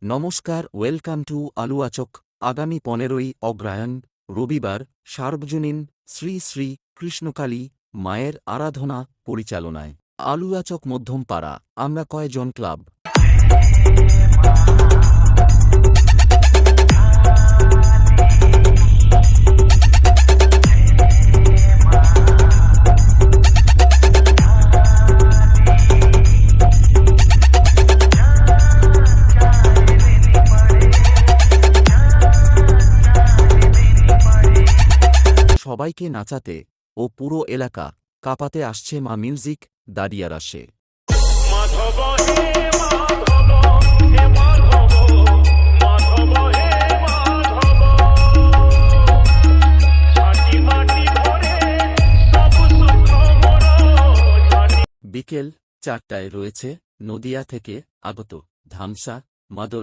নমস্কার, welcome to আলুয়াচক। আগামী 15ই অগ্রহায়ণ রবিবার সার্বজনীন শ্রী শ্রী কৃষ্ণকালী মায়ের আরাধনা পরিচালনায় আলুয়াচক মধ্যমপাড়া আমরা কয়জন ক্লাব সবাইকে নাচাতে ও পুরো এলাকা কাঁপাতে আসছে মা মিউজিক দাঁড়িয়ে আসে। বিকেল 4টায় রয়েছে নদিয়া থেকে আগত ধামসা মাদল